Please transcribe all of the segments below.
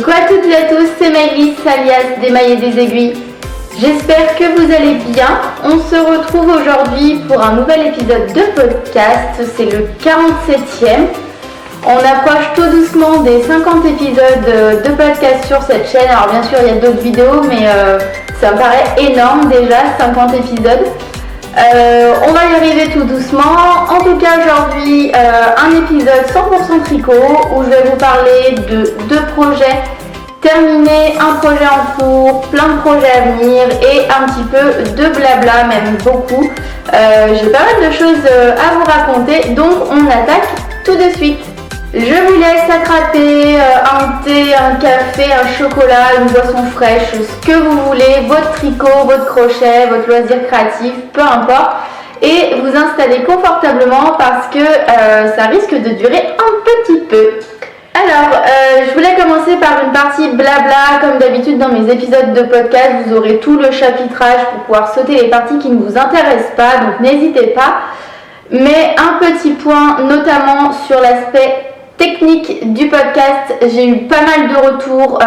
Coucou à toutes et à tous, c'est Maëlys alias des mailles et des aiguilles. J'espère que vous allez bien. On se retrouve aujourd'hui pour un nouvel épisode de podcast, c'est le 47e. On approche tout doucement des 50 épisodes de podcast sur cette chaîne. Alors bien sûr il y a d'autres vidéos mais ça me paraît énorme déjà, 50 épisodes. On va y arriver tout doucement. En tout cas aujourd'hui un épisode 100% tricot où je vais vous parler de deux projets terminés, un projet en cours, plein de projets à venir et un petit peu de blabla, même beaucoup. J'ai pas mal de choses à vous raconter, donc on attaque tout de suite. Je vous laisse attraper un thé, un café, un chocolat, une boisson fraîche, ce que vous voulez, votre tricot, votre crochet, votre loisir créatif, peu importe, et vous installer confortablement parce que ça risque de durer un petit peu. Alors, je voulais commencer par une partie blabla, comme d'habitude dans mes épisodes de podcast, vous aurez tout le chapitrage pour pouvoir sauter les parties qui ne vous intéressent pas, donc n'hésitez pas. Mais un petit point, notamment sur l'aspect technique du podcast, j'ai eu pas mal de retours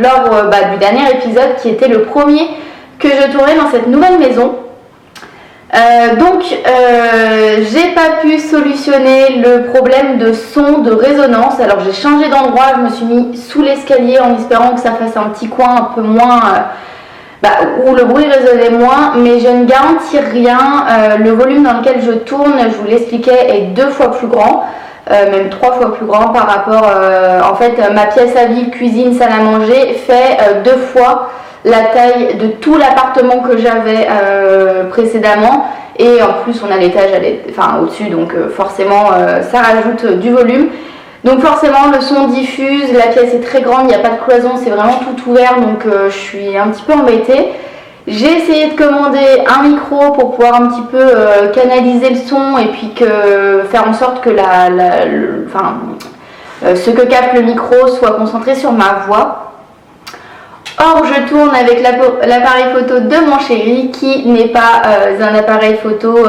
lors du dernier épisode qui était le premier que je tournais dans cette nouvelle maison. J'ai pas pu solutionner le problème de son, de résonance. Alors j'ai changé d'endroit, je me suis mis sous l'escalier en espérant que ça fasse un petit coin un peu moins où le bruit résonnait moins, mais je ne garantis rien. Le volume dans lequel je tourne, je vous l'expliquais, est 2 fois plus grand. Même 3 fois plus grand par rapport en fait ma pièce à vivre, cuisine, salle à manger fait 2 fois la taille de tout l'appartement que j'avais précédemment, et en plus on a l'étage au-dessus, donc forcément ça rajoute du volume, donc forcément le son diffuse, la pièce est très grande, il n'y a pas de cloison, c'est vraiment tout ouvert, donc je suis un petit peu embêtée. J'ai essayé de commander un micro pour pouvoir un petit peu canaliser le son et puis faire en sorte que ce que capte le micro soit concentré sur ma voix. Or, je tourne avec l'appareil photo de mon chéri qui n'est pas un appareil photo,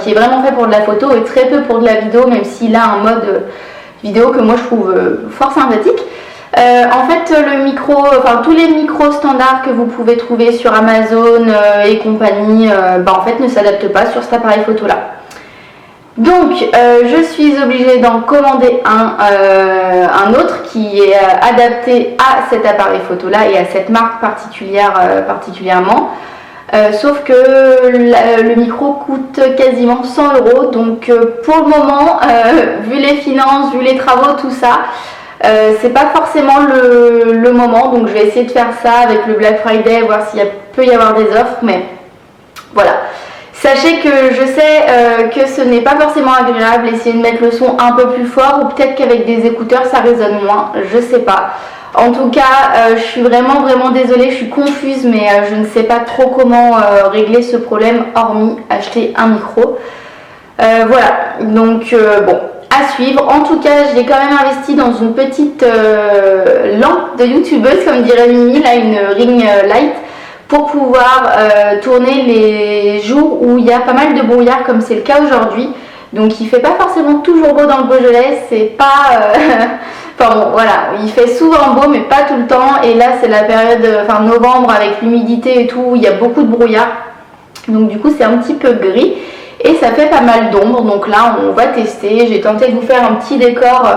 qui est vraiment fait pour de la photo et très peu pour de la vidéo, même s'il a un mode vidéo que moi je trouve fort sympathique. En fait, tous les micros standards que vous pouvez trouver sur Amazon et compagnie, en fait, ne s'adaptent pas sur cet appareil photo là. Donc, je suis obligée d'en commander un autre qui est adapté à cet appareil photo là et à cette marque particulièrement. Sauf que le micro coûte quasiment 100 €. Donc, pour le moment, vu les finances, vu les travaux, tout ça, c'est pas forcément le moment, donc je vais essayer de faire ça avec le Black Friday, voir s'il peut y avoir des offres, mais voilà. Sachez que je sais que ce n'est pas forcément agréable, essayer de mettre le son un peu plus fort, ou peut-être qu'avec des écouteurs ça résonne moins, je sais pas. En tout cas, je suis vraiment désolée, je suis confuse, mais je ne sais pas trop comment régler ce problème, hormis acheter un micro. Voilà, donc bon. À suivre. En tout cas, j'ai quand même investi dans une petite lampe de youtubeuse, comme dirait Mimi, là, une ring light, pour pouvoir tourner les jours où il y a pas mal de brouillard, comme c'est le cas aujourd'hui. Donc il fait pas forcément toujours beau dans le Beaujolais, c'est pas il fait souvent beau mais pas tout le temps, et là c'est la période novembre avec l'humidité et tout, il y a beaucoup de brouillard, donc du coup c'est un petit peu gris et ça fait pas mal d'ombre. Donc là on va tester, j'ai tenté de vous faire un petit décor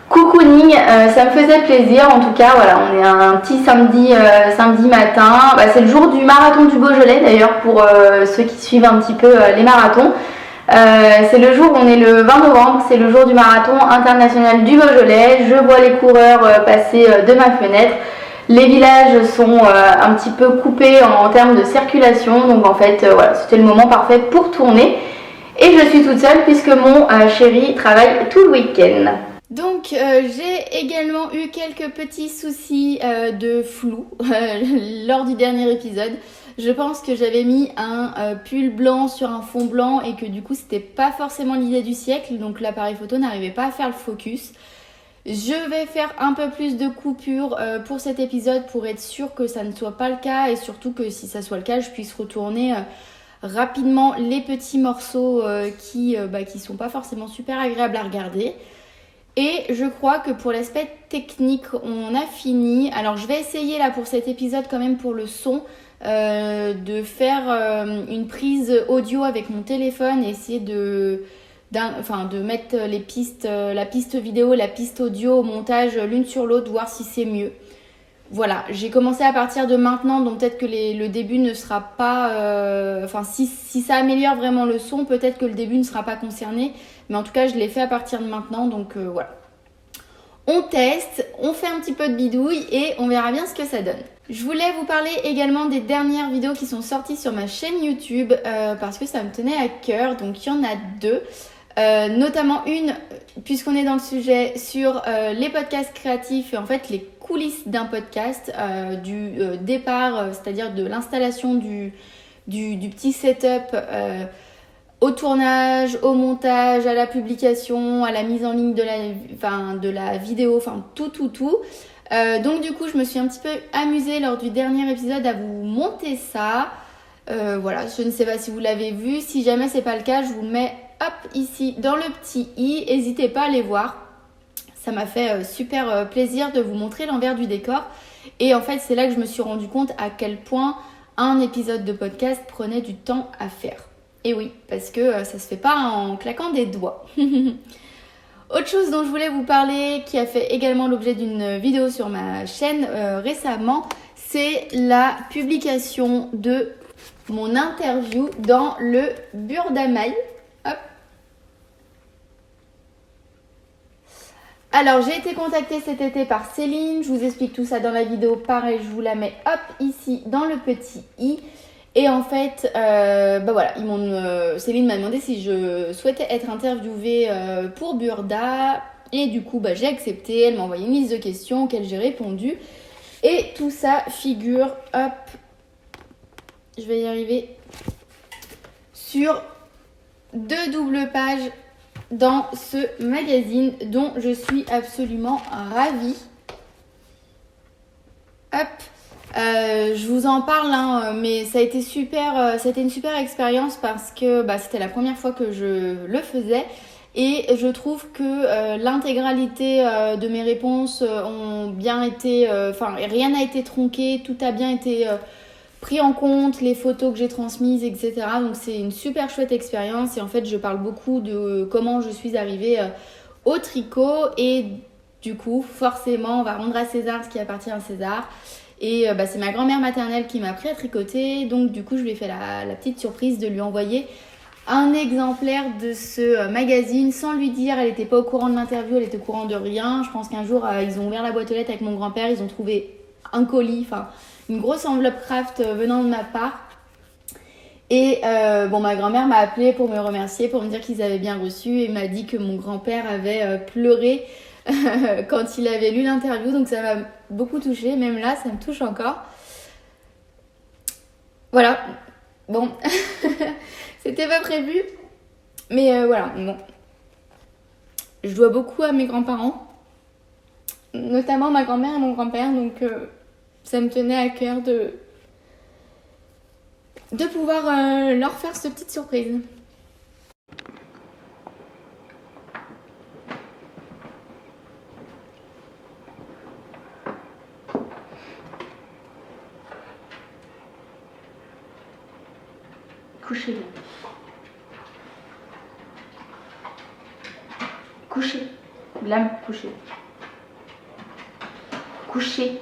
cocooning, ça me faisait plaisir. En tout cas voilà, on est un petit samedi matin, c'est le jour du marathon du Beaujolais d'ailleurs, pour ceux qui suivent un petit peu les marathons. C'est le jour, on est le 20 novembre, c'est le jour du marathon international du Beaujolais. Je vois les coureurs passer de ma fenêtre. Les villages sont un petit peu coupés en termes de circulation, donc en fait voilà, c'était le moment parfait pour tourner. Et je suis toute seule puisque mon chéri travaille tout le week-end. Donc j'ai également eu quelques petits soucis de flou lors du dernier épisode. Je pense que j'avais mis un pull blanc sur un fond blanc et que du coup c'était pas forcément l'idée du siècle, donc l'appareil photo n'arrivait pas à faire le focus. Je vais faire un peu plus de coupures pour cet épisode pour être sûre que ça ne soit pas le cas, et surtout que si ça soit le cas, je puisse retourner rapidement les petits morceaux qui sont pas forcément super agréables à regarder. Et je crois que pour l'aspect technique, on a fini. Alors je vais essayer là pour cet épisode quand même pour le son de faire une prise audio avec mon téléphone et essayer de mettre les pistes, la piste vidéo, la piste audio au montage l'une sur l'autre, voir si c'est mieux. Voilà, j'ai commencé à partir de maintenant, donc peut-être que le début ne sera pas... si ça améliore vraiment le son, peut-être que le début ne sera pas concerné. Mais en tout cas, je l'ai fait à partir de maintenant, donc voilà. On teste, on fait un petit peu de bidouille et on verra bien ce que ça donne. Je voulais vous parler également des dernières vidéos qui sont sorties sur ma chaîne YouTube parce que ça me tenait à cœur, donc il y en a deux. Notamment une, puisqu'on est dans le sujet, sur les podcasts créatifs et en fait les coulisses d'un podcast, du départ, c'est-à-dire de l'installation du petit setup au tournage, au montage, à la publication, à la mise en ligne de la vidéo, enfin tout. Donc du coup je me suis un petit peu amusée lors du dernier épisode à vous monter ça. Voilà, je ne sais pas si vous l'avez vu, si jamais c'est pas le cas, je vous mets hop ici dans le petit i, n'hésitez pas à aller voir. Ça m'a fait super plaisir de vous montrer l'envers du décor. Et en fait c'est là que je me suis rendu compte à quel point un épisode de podcast prenait du temps à faire. Et oui, parce que ça se fait pas en claquant des doigts. Autre chose dont je voulais vous parler, qui a fait également l'objet d'une vidéo sur ma chaîne récemment, c'est la publication de mon interview dans le Burda Mail. Hop. Alors j'ai été contactée cet été par Céline, je vous explique tout ça dans la vidéo, pareil je vous la mets hop ici dans le petit i. Et en fait, voilà, Céline m'a demandé si je souhaitais être interviewée pour Burda. Et du coup, j'ai accepté. Elle m'a envoyé une liste de questions auxquelles j'ai répondu. Et tout ça figure, hop, je vais y arriver, sur 2 doubles pages dans ce magazine dont je suis absolument ravie. Hop. Je vous en parle, mais ça a été une super expérience parce que c'était la première fois que je le faisais et je trouve que l'intégralité de mes réponses ont bien été, rien n'a été tronqué, tout a bien été pris en compte, les photos que j'ai transmises, etc. Donc c'est une super chouette expérience et en fait je parle beaucoup de comment je suis arrivée au tricot et du coup forcément on va rendre à César ce qui appartient à César. Et c'est ma grand-mère maternelle qui m'a appris à tricoter. Donc du coup, je lui ai fait la petite surprise de lui envoyer un exemplaire de ce magazine sans lui dire. Elle n'était pas au courant de l'interview, elle était au courant de rien. Je pense qu'un jour, ils ont ouvert la boîte aux lettres avec mon grand-père. Ils ont trouvé un colis, une grosse enveloppe craft venant de ma part. Et ma grand-mère m'a appelée pour me remercier, pour me dire qu'ils avaient bien reçu. Et m'a dit que mon grand-père avait pleuré quand il avait lu l'interview, donc ça m'a beaucoup touchée, même là ça me touche encore. Voilà, bon, c'était pas prévu, mais voilà, bon. Je dois beaucoup à mes grands-parents, notamment ma grand-mère et mon grand-père, donc ça me tenait à cœur de pouvoir leur faire cette petite surprise. Couchez là. Couchez. Blâme, couchez. Couchez.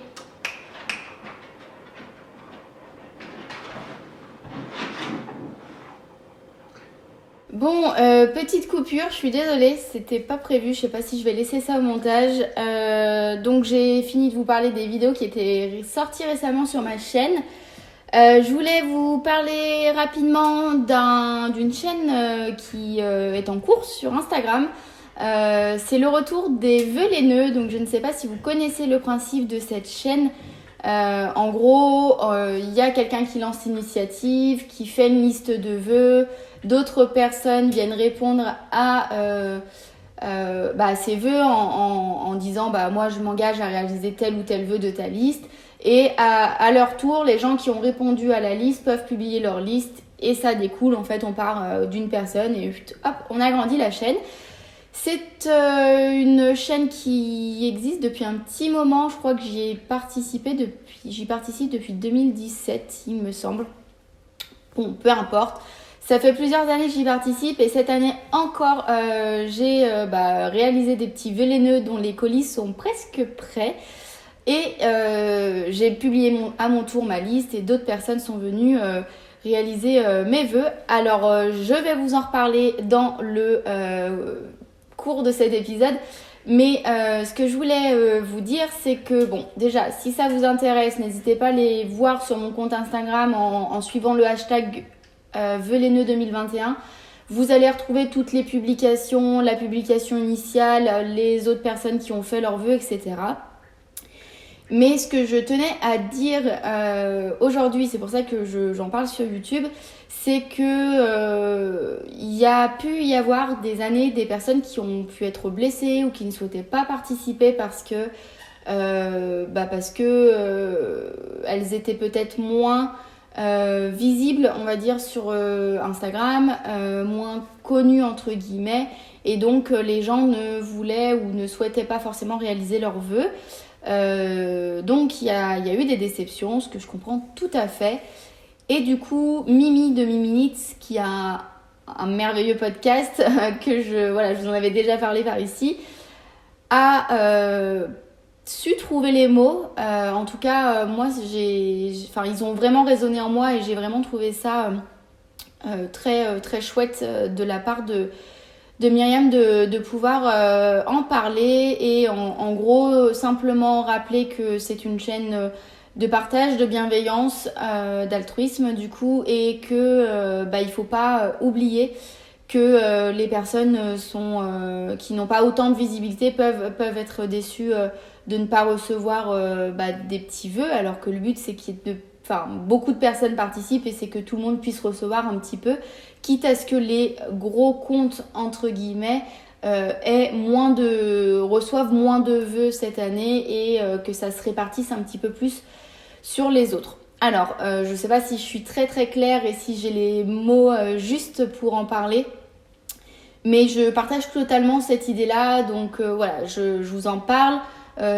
Bon, petite coupure, je suis désolée, c'était pas prévu, je sais pas si je vais laisser ça au montage. Donc j'ai fini de vous parler des vidéos qui étaient sorties récemment sur ma chaîne. Je voulais vous parler rapidement d'une chaîne qui est en cours sur Instagram. C'est le retour des vœux laineux, donc je ne sais pas si vous connaissez le principe de cette chaîne. En gros, il y a quelqu'un qui lance l'initiative, qui fait une liste de vœux, d'autres personnes viennent répondre à ces vœux en disant moi je m'engage à réaliser tel ou tel vœu de ta liste. Et à leur tour, les gens qui ont répondu à la liste peuvent publier leur liste et ça découle, en fait on part d'une personne et hop, on agrandit la chaîne. C'est une chaîne qui existe depuis un petit moment. Je crois que j'y participe depuis 2017, il me semble. Bon, peu importe. Ça fait plusieurs années que j'y participe et cette année encore, j'ai réalisé des petits vœux laineux dont les colis sont presque prêts. Et j'ai publié à mon tour ma liste et d'autres personnes sont venues réaliser mes vœux. Alors, je vais vous en reparler dans le cours de cet épisode. Mais ce que je voulais vous dire, c'est que, bon, déjà, si ça vous intéresse, n'hésitez pas à les voir sur mon compte Instagram en suivant le hashtag vœux laineux 2021. Vous allez retrouver toutes les publications, la publication initiale, les autres personnes qui ont fait leurs vœux, etc. Mais ce que je tenais à dire aujourd'hui, c'est pour ça que j'en parle sur YouTube, c'est que il y a pu y avoir des années des personnes qui ont pu être blessées ou qui ne souhaitaient pas participer parce que elles étaient peut-être moins visibles, on va dire, sur Instagram, moins connues entre guillemets, et donc les gens ne voulaient ou ne souhaitaient pas forcément réaliser leurs vœux. Donc il y a eu des déceptions, ce que je comprends tout à fait. Et du coup, Mimi de Miminits, qui a un merveilleux podcast que je vous en avais déjà parlé par ici, a su trouver les mots. En tout cas, moi, ils ont vraiment résonné en moi et j'ai vraiment trouvé ça très, très chouette de la part de Myriam de pouvoir en parler et en gros simplement rappeler que c'est une chaîne de partage, de bienveillance, d'altruisme du coup, et que il faut pas oublier que les personnes qui n'ont pas autant de visibilité peuvent être déçues de ne pas recevoir des petits vœux, alors que le but c'est beaucoup de personnes participent et c'est que tout le monde puisse recevoir un petit peu, quitte à ce que les gros comptes entre guillemets reçoivent moins de vœux cette année et que ça se répartisse un petit peu plus sur les autres. Alors, je sais pas si je suis très très claire et si j'ai les mots justes pour en parler, mais je partage totalement cette idée-là, donc je vous en parle.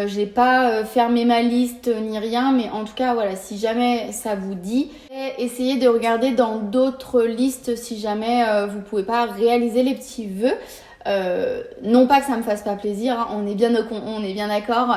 J'ai pas fermé ma liste ni rien, mais en tout cas si jamais ça vous dit, essayez de regarder dans d'autres listes si jamais vous pouvez pas réaliser les petits vœux. Non pas que ça me fasse pas plaisir, hein, on est bien d'accord.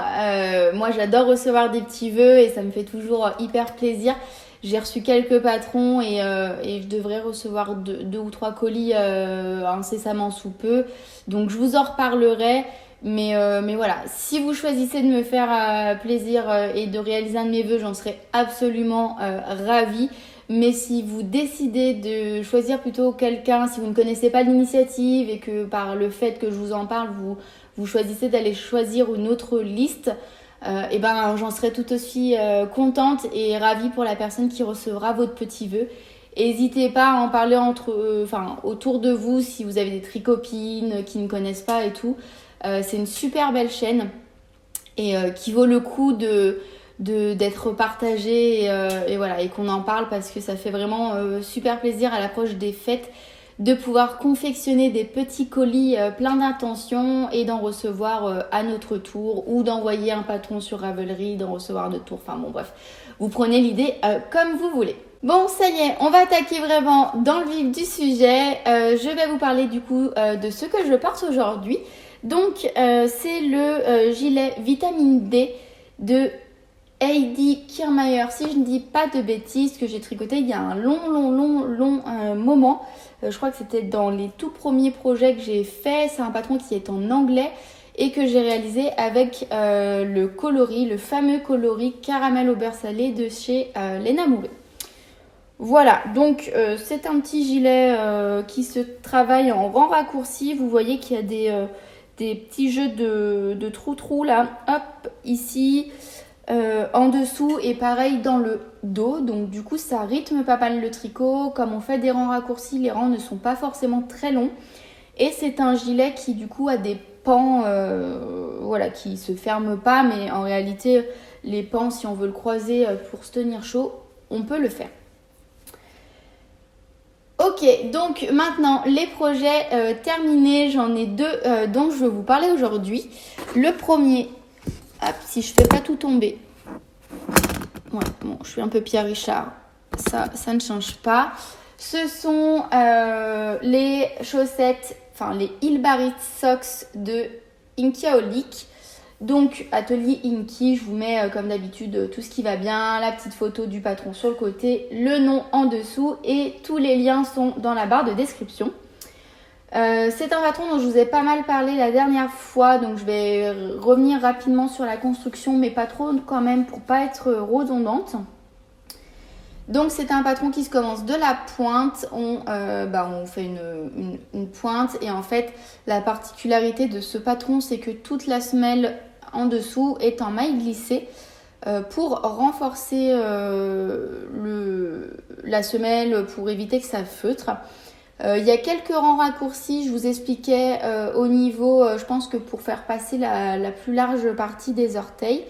Moi j'adore recevoir des petits vœux et ça me fait toujours hyper plaisir. J'ai reçu quelques patrons et je devrais recevoir deux ou trois colis incessamment sous peu, donc je vous en reparlerai. Mais voilà, si vous choisissez de me faire plaisir et de réaliser un de mes vœux, j'en serais absolument ravie. Mais si vous décidez de choisir plutôt quelqu'un, si vous ne connaissez pas l'initiative et que par le fait que je vous en parle, vous choisissez d'aller choisir une autre liste, j'en serais tout aussi contente et ravie pour la personne qui recevra votre petit vœu. N'hésitez pas à en parler autour de vous si vous avez des tricopines qui ne connaissent pas et tout. C'est une super belle chaîne et qui vaut le coup d'être partagée et qu'on en parle parce que ça fait vraiment super plaisir à l'approche des fêtes de pouvoir confectionner des petits colis pleins d'intentions et d'en recevoir à notre tour, ou d'envoyer un patron sur Ravelry, d'en recevoir à notre tour. Enfin bon bref, vous prenez l'idée comme vous voulez. Bon, ça y est, on va attaquer vraiment dans le vif du sujet. Je vais vous parler du coup de ce que je porte aujourd'hui. Donc c'est le gilet vitamine D de Heidi Kirrmaier, si je ne dis pas de bêtises, que j'ai tricoté il y a un long moment. Je crois que c'était dans les tout premiers projets que j'ai fait. C'est un patron qui est en anglais et que j'ai réalisé avec le fameux coloris caramel au beurre salé de chez Lena Mouret. Voilà, donc c'est un petit gilet qui se travaille en rang raccourci. Vous voyez qu'il y a des petits jeux de trous là, hop, ici, en dessous et pareil dans le dos. Donc du coup ça rythme pas mal le tricot. Comme on fait des rangs raccourcis, les rangs ne sont pas forcément très longs. Et c'est un gilet qui du coup a des pans qui se ferment pas, mais en réalité les pans, si on veut le croiser pour se tenir chaud, on peut le faire. Ok, Ok, donc maintenant les projets terminés, j'en ai deux dont je vais vous parler aujourd'hui. Le premier, hop, si je fais pas tout tomber. Ouais, bon, je suis un peu Pierre Richard, ça ne change pas. Ce sont les chaussettes, enfin les Hilbarit Socks de Inky Aolik. Donc atelier Inky, je vous mets comme d'habitude tout ce qui va bien, la petite photo du patron sur le côté, le nom en dessous et tous les liens sont dans la barre de description. C'est un patron dont je vous ai pas mal parlé la dernière fois, donc je vais revenir rapidement sur la construction, mais pas trop quand même pour pas être redondante. Donc c'est un patron qui se commence de la pointe, on fait une pointe et en fait la particularité de ce patron c'est que toute la semelle en dessous est en maille glissée pour renforcer la semelle, pour éviter que ça feutre. Il y a quelques rangs raccourcis, je vous expliquais au niveau, je pense que pour faire passer la plus large partie des orteils.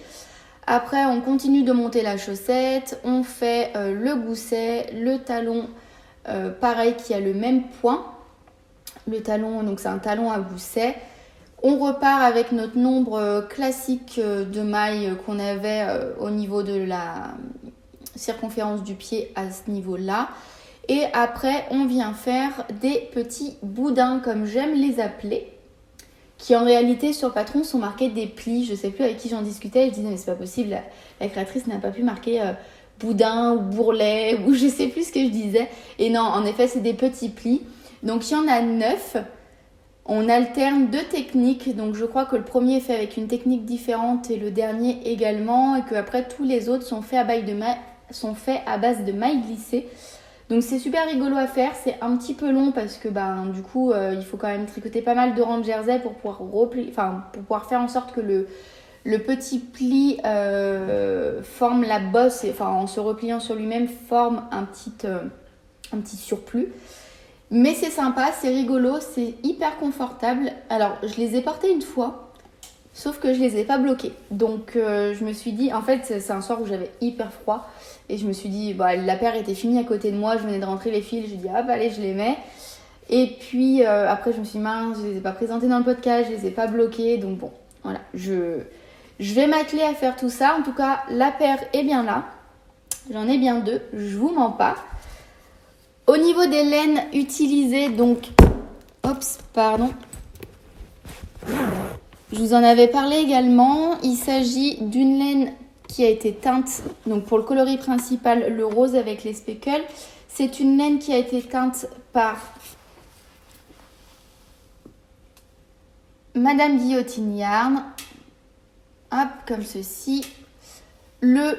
Après, on continue de monter la chaussette, on fait le gousset, le talon, pareil, qui a le même point. Le talon, donc c'est un talon à gousset. On repart avec notre nombre classique de mailles qu'on avait au niveau de la circonférence du pied à ce niveau-là. Et après, on vient faire des petits boudins, comme j'aime les appeler, qui en réalité sur le patron sont marqués des plis. Je sais plus avec qui j'en discutais, je disais mais c'est pas possible, la créatrice n'a pas pu marquer boudin ou bourrelet ou je sais plus ce que je disais. Et non, en effet c'est des petits plis. Donc il y en a 9. On alterne 2 techniques, donc je crois que le premier est fait avec une technique différente et le dernier également, et que après tous les autres sont faits à base de mailles glissées. Donc c'est super rigolo à faire, c'est un petit peu long parce que du coup il faut quand même tricoter pas mal de rangs de jersey pour pouvoir pour pouvoir faire en sorte que le petit pli forme la bosse, en se repliant sur lui-même forme un petit surplus. Mais c'est sympa, c'est rigolo, c'est hyper confortable. Alors je les ai portés une fois, sauf que je les ai pas bloqués. Donc je me suis dit, en fait c'est un soir où j'avais hyper froid. Et je me suis dit, la paire était finie à côté de moi, je venais de rentrer les fils, j'ai dit hop allez je les mets. Et puis après je me suis dit mince, je les ai pas présentés dans le podcast, je les ai pas bloqués, donc bon voilà, je vais m'atteler à faire tout ça. En tout cas la paire est bien là, j'en ai bien 2, je vous mens pas. Au niveau des laines utilisées, donc, je vous en avais parlé également, il s'agit d'une laine qui a été teinte, donc pour le coloris principal, le rose avec les speckles. C'est une laine qui a été teinte par Madame Guillotine Yarn. Hop, comme ceci. Le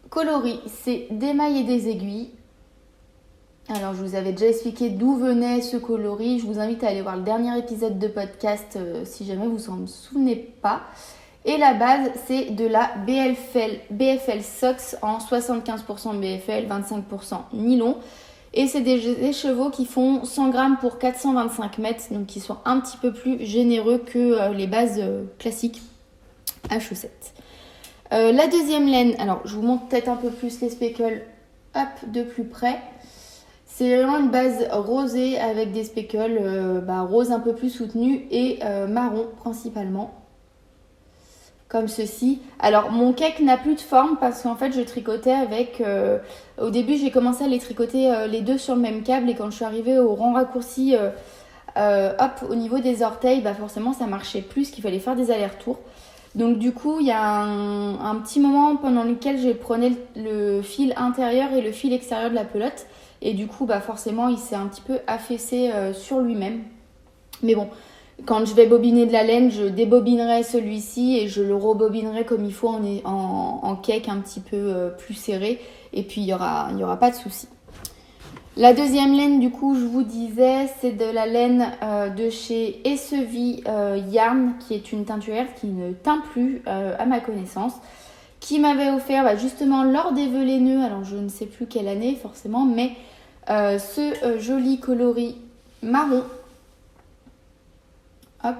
coloris, c'est des mailles et des aiguilles. Alors, je vous avais déjà expliqué d'où venait ce coloris. Je vous invite à aller voir le dernier épisode de podcast si jamais vous ne vous souvenez pas. Et la base, c'est de la BFL Socks en 75% BFL, 25% nylon. Et c'est des chevaux qui font 100 grammes pour 425 mètres, donc qui sont un petit peu plus généreux que les bases classiques à chaussettes. La deuxième laine, alors je vous montre peut-être un peu plus les speckles de plus près. C'est vraiment une base rosée avec des speckles rose un peu plus soutenus et marron principalement. Comme ceci. Alors mon cake n'a plus de forme parce qu'en fait je tricotais avec... au début j'ai commencé à les tricoter les deux sur le même câble et quand je suis arrivée au rang raccourci au niveau des orteils, forcément ça marchait plus, qu'il fallait faire des allers-retours. Donc du coup il y a un petit moment pendant lequel je prenais le fil intérieur et le fil extérieur de la pelote et du coup forcément il s'est un petit peu affaissé sur lui-même. Mais bon, quand je vais bobiner de la laine, je débobinerai celui-ci et je le rebobinerai comme il faut en cake un petit peu plus serré. Et puis il y aura pas de souci. La deuxième laine, du coup, je vous disais, c'est de la laine de chez Essevi Yarn, qui est une teinturière qui ne teint plus à ma connaissance, qui m'avait offert justement lors des vœux laineux, alors je ne sais plus quelle année forcément, mais ce joli coloris marron. Hop,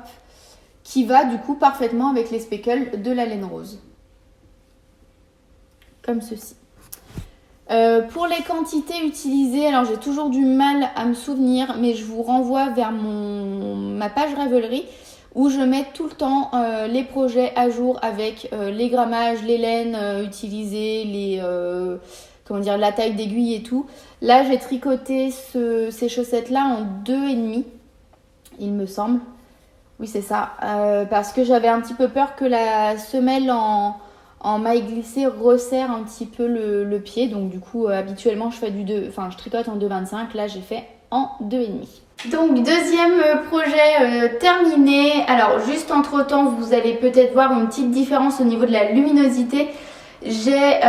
qui va du coup parfaitement avec les speckles de la laine rose. Comme ceci. Pour les quantités utilisées, alors j'ai toujours du mal à me souvenir, mais je vous renvoie vers ma page Ravelry où je mets tout le temps les projets à jour avec les grammages, les laines utilisées, la taille d'aiguille et tout. Là, j'ai tricoté ces chaussettes-là en 2,5, il me semble. Oui, c'est ça. Parce que j'avais un petit peu peur que la semelle en maille glissée resserre un petit peu le pied. Donc du coup, habituellement, je tricote en 2,25. Là, j'ai fait en 2,5. Donc deuxième projet terminé. Alors juste entre temps, vous allez peut-être voir une petite différence au niveau de la luminosité. J'ai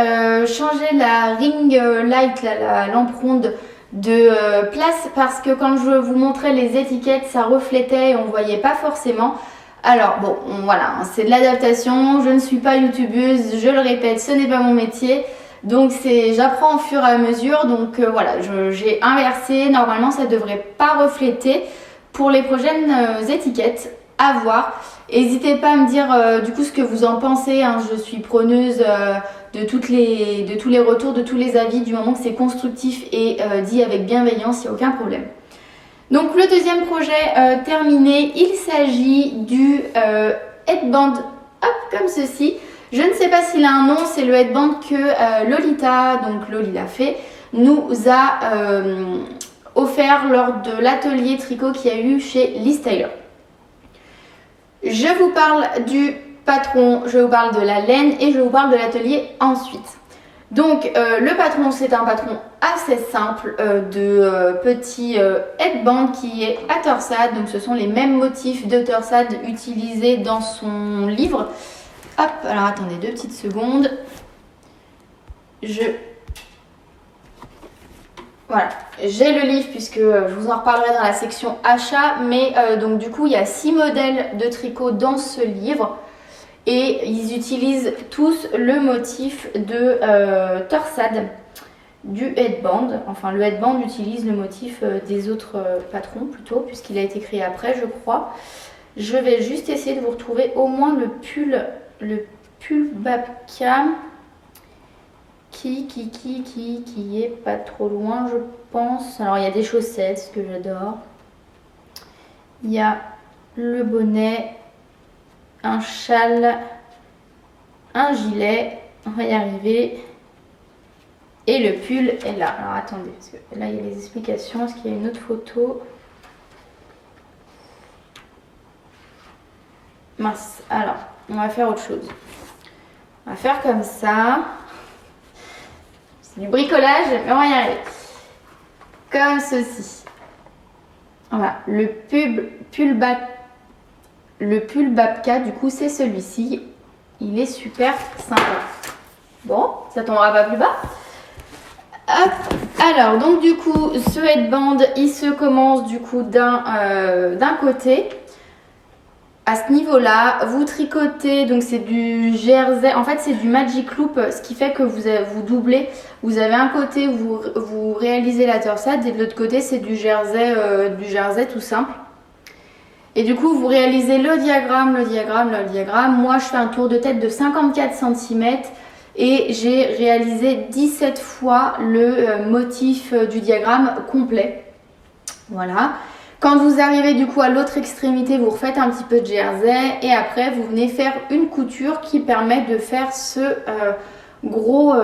changé la ring light, la lampe ronde de place parce que quand je vous montrais les étiquettes, ça reflétait et on voyait pas forcément. Alors bon, voilà, c'est de l'adaptation, je ne suis pas youtubeuse, je le répète, ce n'est pas mon métier. Donc j'apprends au fur et à mesure, donc voilà, j'ai inversé, normalement ça devrait pas refléter. Pour les prochaines étiquettes, à voir. N'hésitez pas à me dire du coup ce que vous en pensez, hein. Je suis preneuse de tous les retours, de tous les avis, du moment que c'est constructif et dit avec bienveillance, il n'y a aucun problème. Donc le deuxième projet terminé, il s'agit du headband, hop, comme ceci. Je ne sais pas s'il a un nom, c'est le headband que Lolita, donc Lolita fait, nous a offert lors de l'atelier tricot qu'il y a eu chez Liz Taylor. Je vous parle du patron, je vous parle de la laine et je vous parle de l'atelier ensuite. Donc le patron, c'est un patron assez simple de petit headband qui est à torsade. Donc ce sont les mêmes motifs de torsade utilisés dans son livre. Hop, alors attendez 2 petites secondes. Voilà, j'ai le livre puisque je vous en reparlerai dans la section achat. Mais donc du coup, il y a 6 modèles de tricot dans ce livre. Et ils utilisent tous le motif de torsade du headband. Enfin, le headband utilise le motif des autres patrons plutôt, puisqu'il a été créé après, je crois. Je vais juste essayer de vous retrouver au moins le pull Babka qui est pas trop loin, je pense. Alors, il y a des chaussettes, ce que j'adore. Il y a le bonnet, un châle, un gilet, on va y arriver, et le pull est là. Alors attendez, parce que là il y a les explications, est-ce qu'il y a une autre photo? Mince, alors on va faire autre chose. On va faire comme ça, c'est du bricolage, mais on va y arriver. Comme ceci. Voilà, le pull Babka, du coup, c'est celui-ci. Il est super sympa. Bon, ça tombera pas plus bas. Hop. Alors, donc du coup, ce headband, il se commence du coup d'un côté. À ce niveau-là, vous tricotez, donc c'est du jersey, en fait c'est du magic loop, ce qui fait que vous doublez. Vous avez un côté où vous réalisez la torsade et de l'autre côté c'est du jersey tout simple. Et du coup, vous réalisez le diagramme. Moi, je fais un tour de tête de 54 cm et j'ai réalisé 17 fois le motif du diagramme complet. Voilà. Quand vous arrivez du coup à l'autre extrémité, vous refaites un petit peu de jersey et après, vous venez faire une couture qui permet de faire ce gros...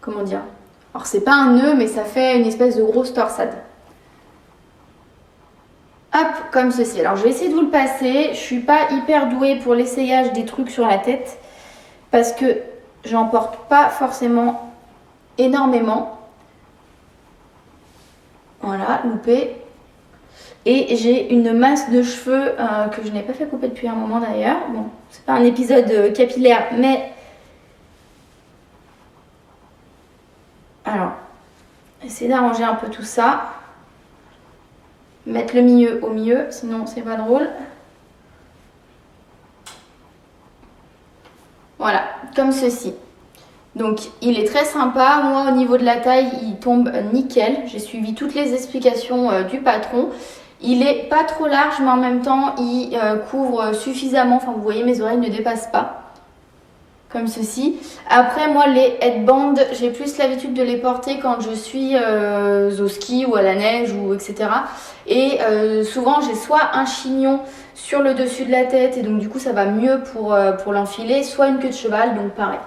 comment dire? Alors, c'est pas un nœud, mais ça fait une espèce de grosse torsade. Hop, comme ceci. Alors je vais essayer de vous le passer. Je suis pas hyper douée pour l'essayage des trucs sur la tête parce que j'en porte pas forcément énormément. Voilà, loupé. Et j'ai une masse de cheveux que je n'ai pas fait couper depuis un moment d'ailleurs. Bon, c'est pas un épisode capillaire, mais... Alors, essayez d'arranger un peu tout ça. Mettre le milieu au milieu, sinon c'est pas drôle. Voilà, comme ceci. Donc il est très sympa. Moi au niveau de la taille, il tombe nickel. J'ai suivi toutes les explications du patron. Il est pas trop large, mais en même temps il couvre suffisamment. Enfin vous voyez, mes oreilles ne dépassent pas. comme ceci. Après moi les headbands, j'ai plus l'habitude de les porter quand je suis au ski ou à la neige ou etc. Et souvent j'ai soit un chignon sur le dessus de la tête et donc du coup ça va mieux pour l'enfiler, soit une queue de cheval, donc pareil.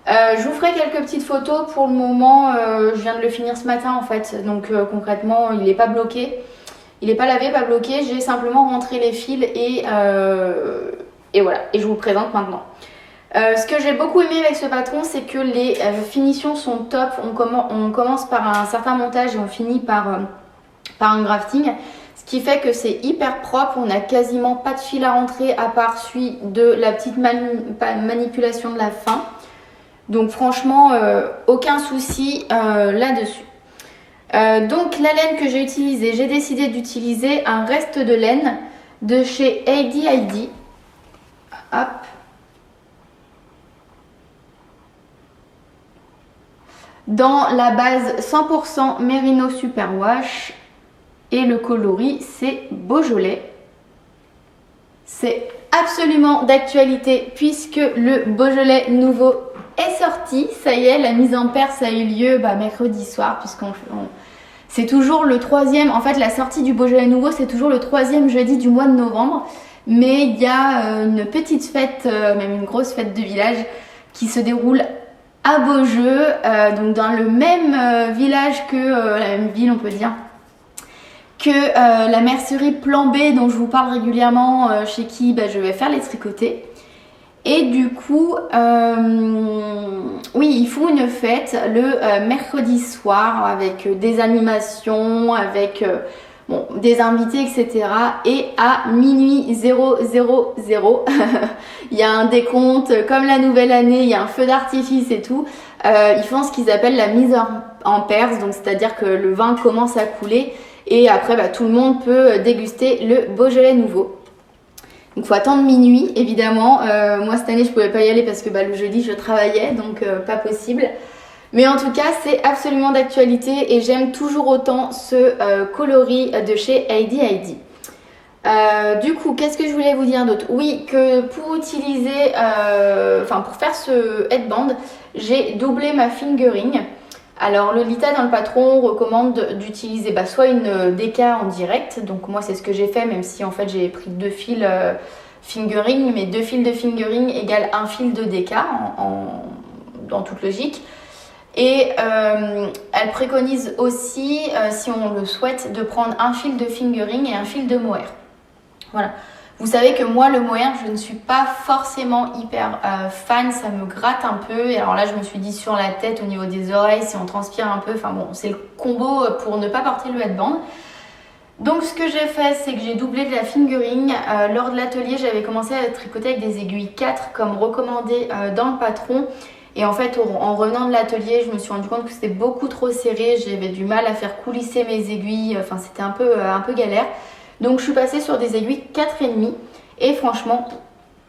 Je vous ferai quelques petites photos. Pour le moment, je viens de le finir ce matin en fait, donc concrètement il n'est pas bloqué, il n'est pas lavé, pas bloqué, j'ai simplement rentré les fils et voilà, et je vous le présente maintenant. Ce que j'ai beaucoup aimé avec ce patron, c'est que les finitions sont top. On commence par un certain montage et on finit par un grafting, ce qui fait que c'est hyper propre. On n'a quasiment pas de fil à rentrer à part celui de la petite manipulation de la fin. Donc franchement, aucun souci là-dessus. Donc la laine que j'ai utilisée, j'ai décidé d'utiliser un reste de laine de chez AD&ID. Hop. Dans la base 100% Merino Superwash. Et le coloris, c'est Beaujolais. C'est absolument d'actualité puisque le Beaujolais nouveau est sorti. Ça y est, la mise en perce a eu lieu mercredi soir, c'est toujours le troisième. En fait, la sortie du Beaujolais nouveau, c'est toujours le troisième jeudi du mois de novembre. Mais il y a une petite fête, même une grosse fête de village qui se déroule à Beaujeu, donc dans le même village que la même ville, on peut dire, que la mercerie Plan B dont je vous parle régulièrement, chez qui je vais faire les tricotés. Et du coup, oui, ils font une fête le mercredi soir avec des animations, avec des invités, etc. Et à minuit 000, il y a un décompte, comme la nouvelle année, il y a un feu d'artifice et tout. Ils font ce qu'ils appellent la mise en perce, donc c'est-à-dire que le vin commence à couler et après tout le monde peut déguster le Beaujolais nouveau. Donc il faut attendre minuit évidemment. Moi cette année je pouvais pas y aller parce que le jeudi je travaillais, donc pas possible. Mais en tout cas c'est absolument d'actualité et j'aime toujours autant ce coloris de chez AD&ID. Du coup qu'est-ce que je voulais vous dire d'autre? Oui, que pour utiliser, pour faire ce headband, j'ai doublé ma fingering. Alors Lolita dans le patron recommande d'utiliser soit une DK en direct, donc moi c'est ce que j'ai fait, même si en fait j'ai pris 2 fils fingering, mais 2 fils de fingering égale 1 fil de DK dans toute logique. Et elle préconise aussi, si on le souhaite, de prendre un fil de fingering et un fil de mohair. Voilà. Vous savez que moi, le mohair, je ne suis pas forcément hyper fan, ça me gratte un peu. Et alors là, je me suis dit sur la tête, au niveau des oreilles, si on transpire un peu, c'est le combo pour ne pas porter le headband. Donc ce que j'ai fait, c'est que j'ai doublé de la fingering. Lors de l'atelier, j'avais commencé à tricoter avec des aiguilles 4 comme recommandé dans le patron. Et en fait, en revenant de l'atelier, je me suis rendu compte que c'était beaucoup trop serré. J'avais du mal à faire coulisser mes aiguilles, c'était un peu galère. Donc je suis passée sur des aiguilles 4,5 et franchement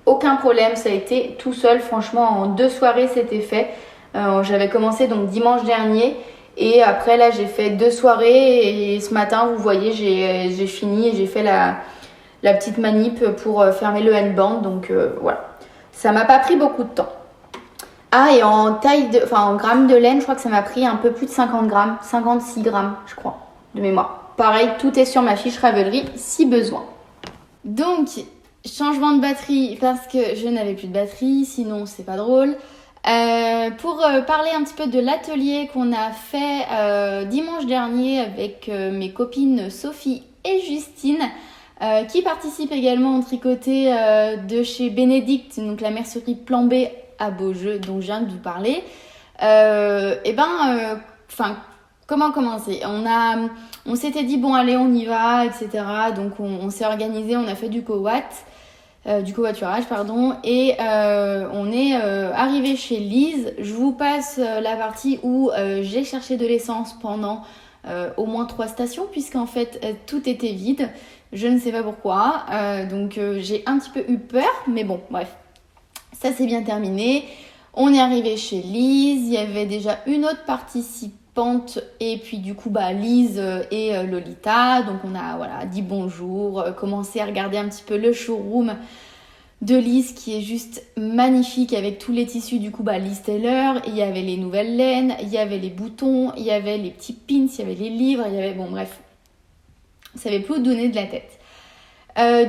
aucun problème, ça a été tout seul, franchement en 2 soirées c'était fait. J'avais commencé donc dimanche dernier et après là j'ai fait 2 soirées et ce matin vous voyez j'ai fini et j'ai fait la petite manip pour fermer le headband, donc voilà. Ça m'a pas pris beaucoup de temps. Ah, et en en grammes de laine, je crois que ça m'a pris un peu plus de 50 grammes, 56 grammes je crois de mémoire. Pareil, tout est sur ma fiche Ravelry si besoin. Donc, changement de batterie parce que je n'avais plus de batterie, sinon c'est pas drôle. Pour parler un petit peu de l'atelier qu'on a fait dimanche dernier avec mes copines Sophie et Justine, qui participent également au tricoté de chez Bénédicte, donc la mercerie Plan B à Beaujeu dont je viens de vous parler. Comment commencer? On s'était dit bon allez on y va, etc. Donc on s'est organisé, on a fait du covoiturage pardon, et on est arrivé chez Lise. Je vous passe la partie où j'ai cherché de l'essence pendant au moins 3 stations puisqu'en fait tout était vide. Je ne sais pas pourquoi, donc j'ai un petit peu eu peur, mais bon bref, ça s'est bien terminé. On est arrivé chez Lise, il y avait déjà une autre participante et puis du coup Lise et Lolita, donc on a dit bonjour, commencé à regarder un petit peu le showroom de Lise qui est juste magnifique avec tous les tissus du coup Lise Taylor, il y avait les nouvelles laines, il y avait les boutons, il y avait les petits pins, il y avait les livres, il y avait bon bref, ça avait plus donné de la tête.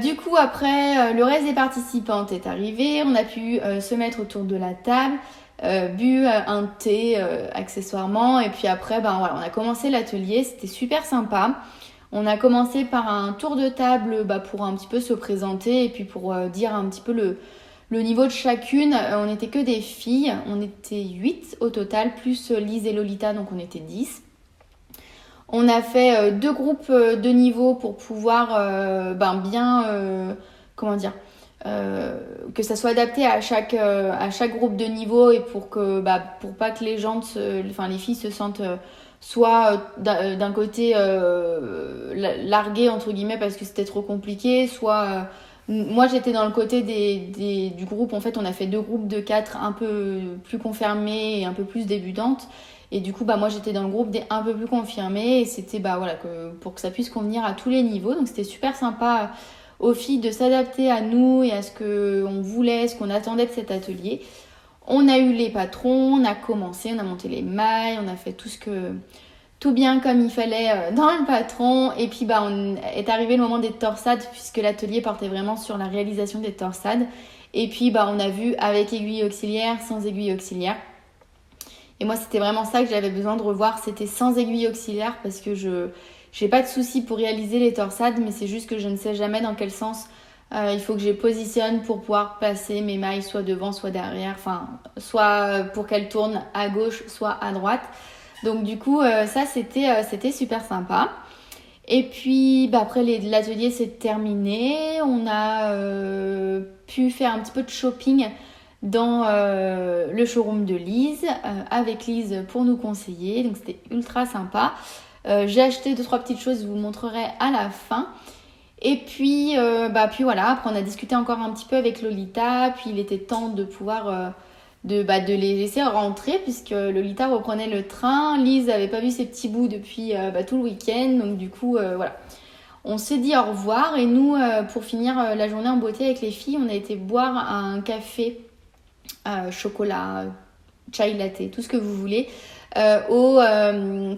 Du coup après le reste des participantes est arrivé, on a pu se mettre autour de la table, bu un thé accessoirement et puis après voilà, on a commencé l'atelier, c'était super sympa. On a commencé par un tour de table pour un petit peu se présenter et puis pour dire un petit peu le niveau de chacune. On n'était que des filles, on était 8 au total, plus Lise et Lolita, donc on était 10. On a fait 2 groupes de niveau pour pouvoir que ça soit adapté à chaque groupe de niveau et pour pas que les filles se sentent soit d'un côté larguées entre guillemets parce que c'était trop compliqué, soit moi j'étais dans le côté du groupe. En fait on a fait 2 groupes de 4 un peu plus confirmées et un peu plus débutantes. Et du coup, moi j'étais dans le groupe des un peu plus confirmés et c'était pour que ça puisse convenir à tous les niveaux. Donc c'était super sympa aux filles de s'adapter à nous et à ce qu'on voulait, ce qu'on attendait de cet atelier. On a eu les patrons, on a commencé, on a monté les mailles, on a fait tout bien comme il fallait dans le patron. Et puis on est arrivé le moment des torsades puisque l'atelier portait vraiment sur la réalisation des torsades. Et puis on a vu avec aiguille auxiliaire, sans aiguille auxiliaire. Et moi, c'était vraiment ça que j'avais besoin de revoir. C'était sans aiguille auxiliaire parce que je n'ai pas de souci pour réaliser les torsades, mais c'est juste que je ne sais jamais dans quel sens il faut que je les positionne pour pouvoir passer mes mailles soit devant, soit derrière. Enfin, soit pour qu'elles tournent à gauche, soit à droite. Donc du coup, ça, c'était super sympa. Et puis, après, l'atelier s'est terminé. On a pu faire un petit peu de shopping dans le showroom de Lise, avec Lise pour nous conseiller, donc c'était ultra sympa. J'ai acheté 2-3 petites choses, je vous montrerai à la fin. Et puis voilà, après on a discuté encore un petit peu avec Lolita, puis il était temps de pouvoir de les laisser rentrer puisque Lolita reprenait le train. Lise n'avait pas vu ses petits bouts depuis tout le week-end, donc du coup voilà. On s'est dit au revoir et nous, pour finir la journée en beauté avec les filles, on a été boire un café chocolat, chai latte, tout ce que vous voulez, au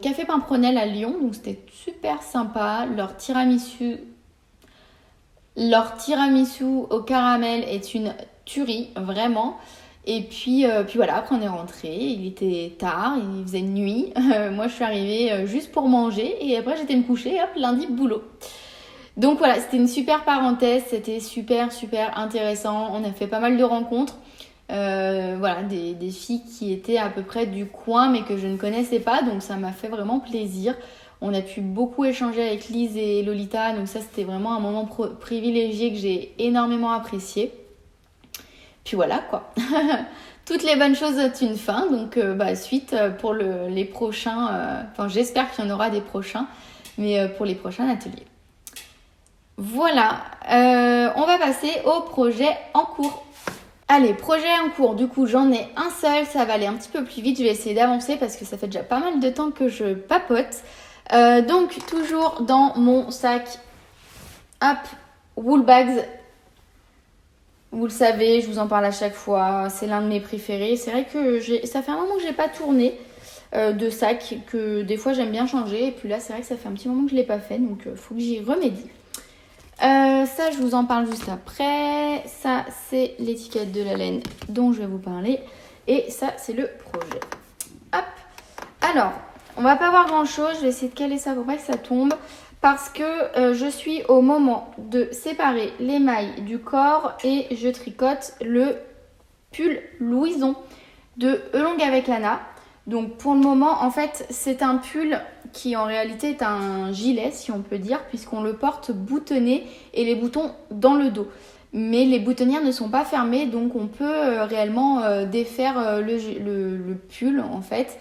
Café Pimprenel à Lyon. Donc c'était super sympa. Leur tiramisu au caramel est une tuerie, vraiment. Et puis voilà, après on est rentré, il était tard, il faisait nuit. Moi je suis arrivée juste pour manger et après j'étais me coucher, hop, lundi boulot. Donc voilà, c'était une super parenthèse, c'était super intéressant. On a fait pas mal de rencontres. Des filles qui étaient à peu près du coin mais que je ne connaissais pas, donc ça m'a fait vraiment plaisir. On a pu beaucoup échanger avec Lise et Lolita, donc ça c'était vraiment un moment privilégié que j'ai énormément apprécié. Puis voilà quoi. Toutes les bonnes choses ont une fin, donc suite pour les prochains, j'espère qu'il y en aura des prochains, mais pour les prochains ateliers. Voilà, on va passer au projet en cours. Allez, projet en cours, du coup j'en ai un seul, ça va aller un petit peu plus vite, je vais essayer d'avancer parce que ça fait déjà pas mal de temps que je papote. Donc toujours dans mon sac Wool Bags, vous le savez, je vous en parle à chaque fois, c'est l'un de mes préférés. C'est vrai que ça fait un moment que j'ai pas tourné de sac, que des fois j'aime bien changer, et puis là c'est vrai que ça fait un petit moment que je l'ai pas fait, donc faut que j'y remédie. Ça je vous en parle juste après. Ça c'est l'étiquette de la laine dont je vais vous parler, et ça c'est le projet. Hop. Alors on va pas voir grand chose, je vais essayer de caler ça pour pas que ça tombe, parce que je suis au moment de séparer les mailles du corps et je tricote le pull Louison de Elong avec Lana. Donc pour le moment en fait c'est un pull qui en réalité est un gilet si on peut dire, puisqu'on le porte boutonné et les boutons dans le dos. Mais les boutonnières ne sont pas fermées, donc on peut réellement défaire le pull en fait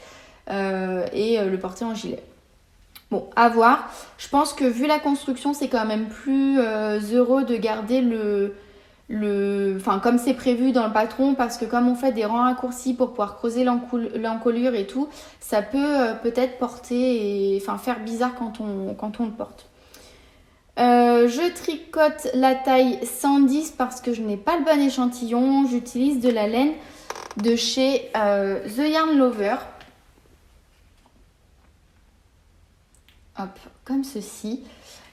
et le porter en gilet. Bon, à voir. Je pense que vu la construction, c'est quand même plus heureux de garder comme c'est prévu dans le patron, parce que comme on fait des rangs raccourcis pour pouvoir creuser l'encolure et tout, ça peut peut-être porter faire bizarre quand on le porte. Je tricote la taille 110 parce que je n'ai pas le bon échantillon. J'utilise de la laine de chez The Yarn Lover. Hop, comme ceci.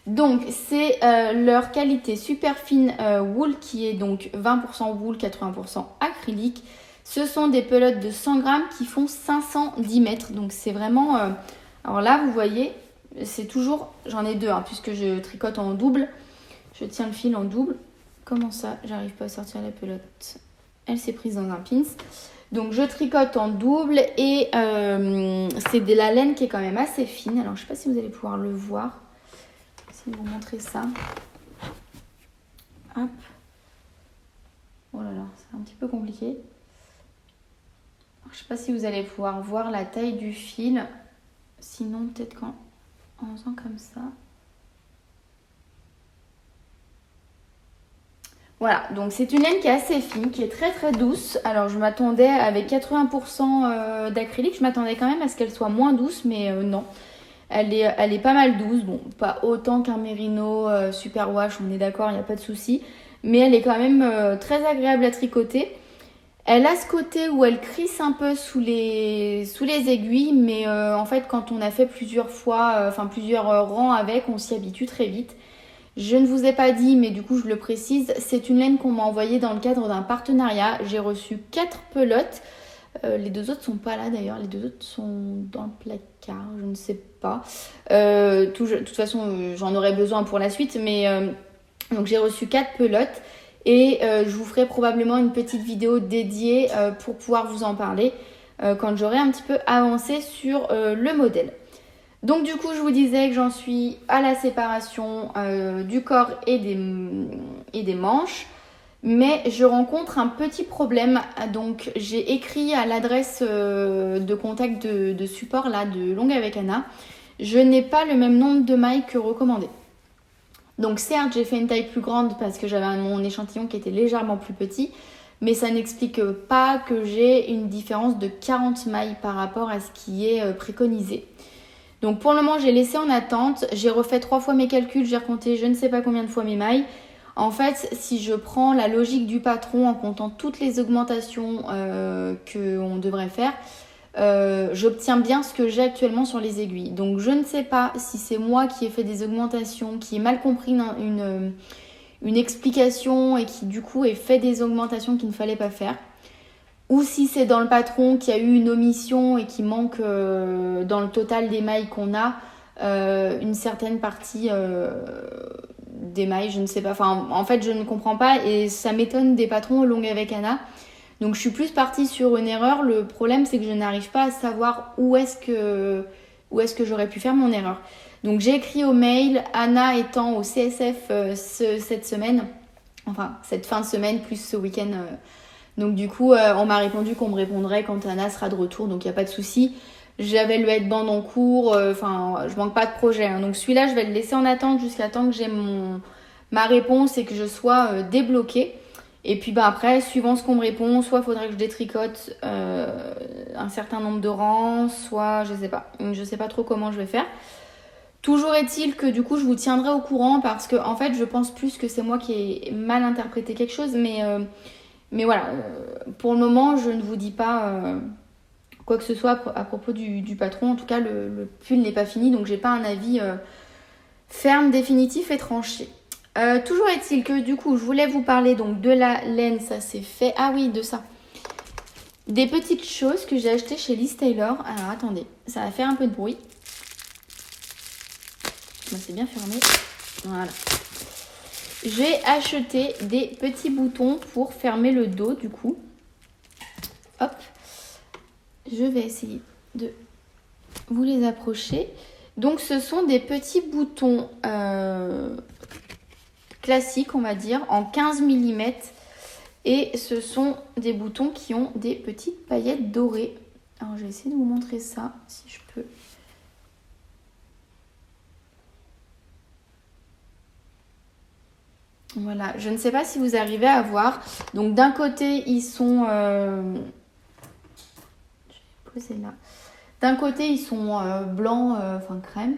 Donc c'est leur qualité super fine wool qui est donc 20% wool, 80% acrylique. Ce sont des pelotes de 100 grammes qui font 510 mètres. Donc c'est vraiment... Alors là vous voyez, c'est toujours... J'en ai deux hein, puisque je tricote en double. Je tiens le fil en double. Comment ça, j'arrive pas à sortir la pelote. Elle s'est prise dans un pins. Donc je tricote en double et c'est de la laine qui est quand même assez fine. Alors je sais pas si vous allez pouvoir le voir. Je vais vous montrer ça. Hop. Oh là là, c'est un petit peu compliqué. Alors, je sais pas si vous allez pouvoir voir la taille du fil. Sinon peut-être en faisant comme ça. Voilà, donc c'est une laine qui est assez fine, qui est très très douce. Alors je m'attendais avec 80% d'acrylique, je m'attendais quand même à ce qu'elle soit moins douce, mais non. Elle est pas mal douce, bon, pas autant qu'un Merino Super Wash, on est d'accord, il n'y a pas de souci. Mais elle est quand même très agréable à tricoter. Elle a ce côté où elle crisse un peu sous les aiguilles, mais en fait quand on a fait plusieurs fois, plusieurs rangs avec, on s'y habitue très vite. Je ne vous ai pas dit, mais du coup je le précise, c'est une laine qu'on m'a envoyée dans le cadre d'un partenariat. J'ai reçu 4 pelotes. Les deux autres sont pas là d'ailleurs, les deux autres sont dans le placard, je ne sais pas. De toute façon, j'en aurai besoin pour la suite, mais donc j'ai reçu 4 pelotes et je vous ferai probablement une petite vidéo dédiée pour pouvoir vous en parler quand j'aurai un petit peu avancé sur le modèle. Donc du coup je vous disais que j'en suis à la séparation du corps et des manches. Mais je rencontre un petit problème. Donc j'ai écrit à l'adresse de contact de support là, de Longue avec Anna. Je n'ai pas le même nombre de mailles que recommandé. Donc certes j'ai fait une taille plus grande parce que j'avais mon échantillon qui était légèrement plus petit. Mais ça n'explique pas que j'ai une différence de 40 mailles par rapport à ce qui est préconisé. Donc pour le moment j'ai laissé en attente, j'ai refait 3 fois mes calculs, j'ai recompté je ne sais pas combien de fois mes mailles. En fait si je prends la logique du patron en comptant toutes les augmentations qu'on devrait faire, j'obtiens bien ce que j'ai actuellement sur les aiguilles. Donc je ne sais pas si c'est moi qui ai fait des augmentations, qui ai mal compris une explication et qui du coup ai fait des augmentations qu'il ne fallait pas faire. Ou si c'est dans le patron qui a eu une omission et qui manque dans le total des mailles qu'on a, une certaine partie des mailles, je ne sais pas. Enfin, en fait, je ne comprends pas et ça m'étonne des patrons longues avec Anna. Donc, je suis plus partie sur une erreur. Le problème, c'est que je n'arrive pas à savoir où est-ce que j'aurais pu faire mon erreur. Donc, j'ai écrit au mail, Anna étant au CSF cette semaine, enfin, cette fin de semaine plus ce week-end. Donc du coup, on m'a répondu qu'on me répondrait quand Anna sera de retour, donc il n'y a pas de souci. J'avais le headband en cours, je manque pas de projet. Hein. Donc celui-là, je vais le laisser en attente jusqu'à temps que j'ai ma réponse et que je sois débloquée. Et puis après, suivant ce qu'on me répond, soit il faudrait que je détricote un certain nombre de rangs, soit je sais pas. Je sais pas trop comment je vais faire. Toujours est-il que du coup, je vous tiendrai au courant parce que en fait, je pense plus que c'est moi qui ai mal interprété quelque chose, mais voilà, pour le moment, je ne vous dis pas quoi que ce soit à propos du patron. En tout cas, le pull n'est pas fini, donc j'ai pas un avis ferme, définitif et tranché. Toujours est-il que du coup, je voulais vous parler donc de la laine, ça c'est fait. Ah oui, de ça. Des petites choses que j'ai achetées chez Liz Taylor. Alors attendez, ça va faire un peu de bruit. C'est bien fermé. Voilà. J'ai acheté des petits boutons pour fermer le dos du coup. Hop. Je vais essayer de vous les approcher. Donc ce sont des petits boutons classiques on va dire en 15 mm. Et ce sont des boutons qui ont des petites paillettes dorées. Alors je vais essayer de vous montrer ça si je peux. Voilà, je ne sais pas si vous arrivez à voir. Donc d'un côté, ils sont... Je vais poser là. D'un côté, ils sont blancs, crème.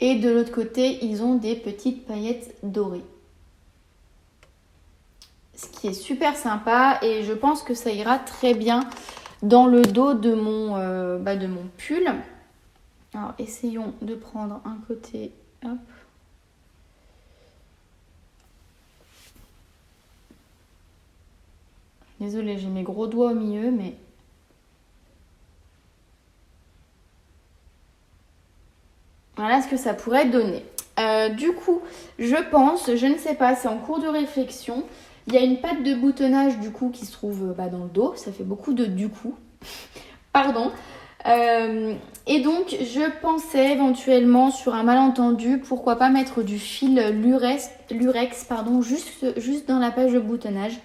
Et de l'autre côté, ils ont des petites paillettes dorées. Ce qui est super sympa et je pense que ça ira très bien dans le dos de mon pull. Alors essayons de prendre un côté. Hop. Désolée, j'ai mes gros doigts au milieu, mais... Voilà ce que ça pourrait donner. Du coup, je pense, je ne sais pas, c'est en cours de réflexion. Il y a une patte de boutonnage du coup qui se trouve dans le dos. Ça fait beaucoup de du coup. Pardon. Et donc, je pensais éventuellement sur un malentendu, pourquoi pas mettre du fil lurex juste dans la page de boutonnage.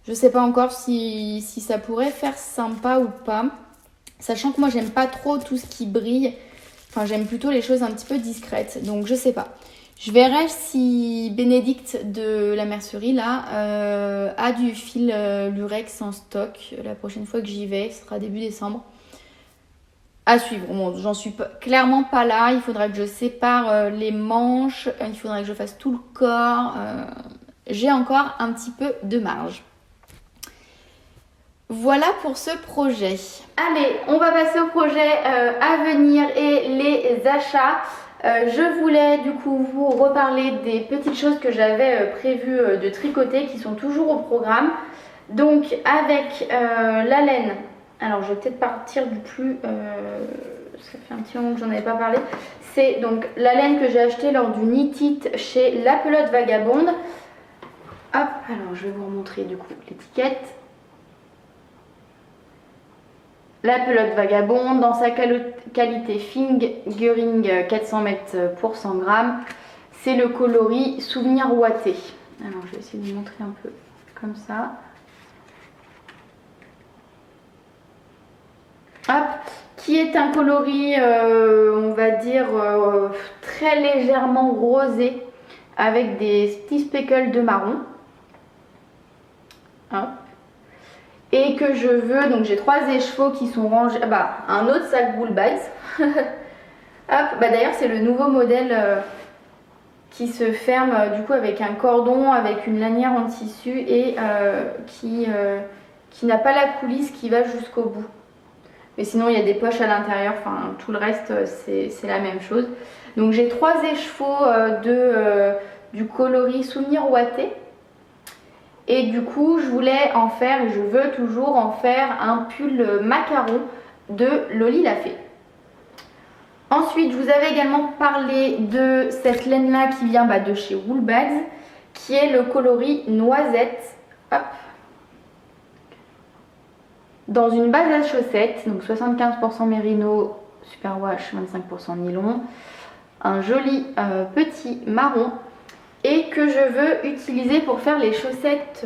Je ne sais pas encore si ça pourrait faire sympa ou pas. Sachant que moi, j'aime pas trop tout ce qui brille. Enfin, j'aime plutôt les choses un petit peu discrètes. Donc, je sais pas. Je verrai si Bénédicte de la mercerie là a du fil lurex en stock. La prochaine fois que j'y vais, ce sera début décembre. À suivre. Bon, j'en suis clairement pas là. Il faudra que je sépare les manches. Il faudra que je fasse tout le corps. J'ai encore un petit peu de marge. Voilà pour ce projet. Allez, on va passer au projet à venir et les achats. Je voulais du coup vous reparler des petites choses que j'avais prévues de tricoter qui sont toujours au programme. Donc avec la laine, alors je vais peut-être partir du plus, ça fait un petit moment que j'en avais pas parlé. C'est donc la laine que j'ai achetée lors du Knit It chez La Pelote Vagabonde. Hop, alors je vais vous remontrer du coup l'étiquette. La Pelote Vagabonde dans sa qualité fingering 400 mètres pour 100 grammes. C'est le coloris Souvenir Ouaté. Alors je vais essayer de vous montrer un peu comme ça. Hop, qui est un coloris, on va dire, très légèrement rosé avec des petits speckles de marron. Hop. Et que je veux, donc j'ai 3 écheveaux qui sont rangés, un autre sac Wool Bags. Hop, d'ailleurs c'est le nouveau modèle qui se ferme du coup avec un cordon, avec une lanière en tissu et qui n'a pas la coulisse qui va jusqu'au bout. Mais sinon il y a des poches à l'intérieur, enfin tout le reste c'est la même chose. Donc j'ai 3 écheveaux du coloris Souvenir Ouaté. Et du coup, je voulais en faire, et je veux toujours en faire un pull macaron de Loli la Fée. Ensuite, je vous avais également parlé de cette laine-là qui vient de chez Wool Bags, qui est le coloris Noisette. Hop. Dans une base à chaussettes, donc 75% mérino, superwash, 25% nylon. Un joli petit marron. Et que je veux utiliser pour faire les chaussettes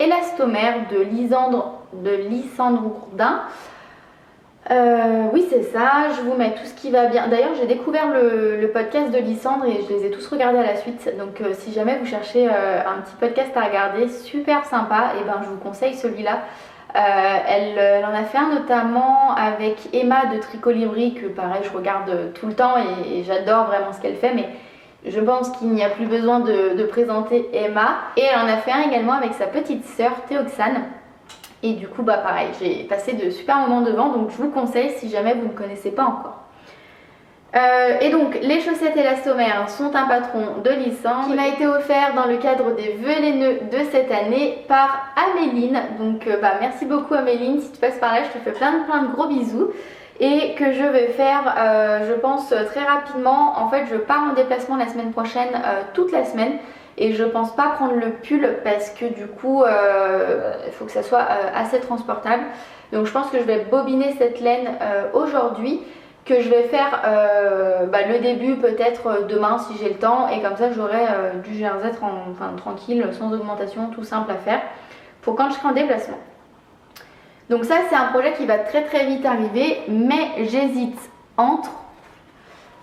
élastomères de Lysandre Gourdin. Oui c'est ça, je vous mets tout ce qui va bien. D'ailleurs j'ai découvert le podcast de Lysandre et je les ai tous regardés à la suite. Donc si jamais vous cherchez un petit podcast à regarder super sympa, et je vous conseille celui-là. Elle en a fait un notamment avec Emma de Tricolibri que pareil je regarde tout le temps et j'adore vraiment ce qu'elle fait. Mais je pense qu'il n'y a plus besoin de présenter Emma. Et elle en a fait un également avec sa petite sœur Théoxane. Et du coup pareil, j'ai passé de super moments devant, donc je vous conseille si jamais vous ne connaissez pas encore. Et donc les chaussettes élastomères sont un patron de Lysandre qui m'a été offert dans le cadre des vœux laineux de cette année par Améline. Donc merci beaucoup Améline, si tu passes par là je te fais plein de gros bisous. Et que je vais faire je pense très rapidement. En fait je pars en déplacement la semaine prochaine, toute la semaine. Et je pense pas prendre le pull parce que du coup il faut que ça soit assez transportable. Donc je pense que je vais bobiner cette laine aujourd'hui. Que je vais faire le début peut-être demain si j'ai le temps. Et comme ça j'aurai du jersey tranquille, sans augmentation, tout simple à faire. Pour quand je serai en déplacement. Donc ça c'est un projet qui va très vite arriver, mais j'hésite entre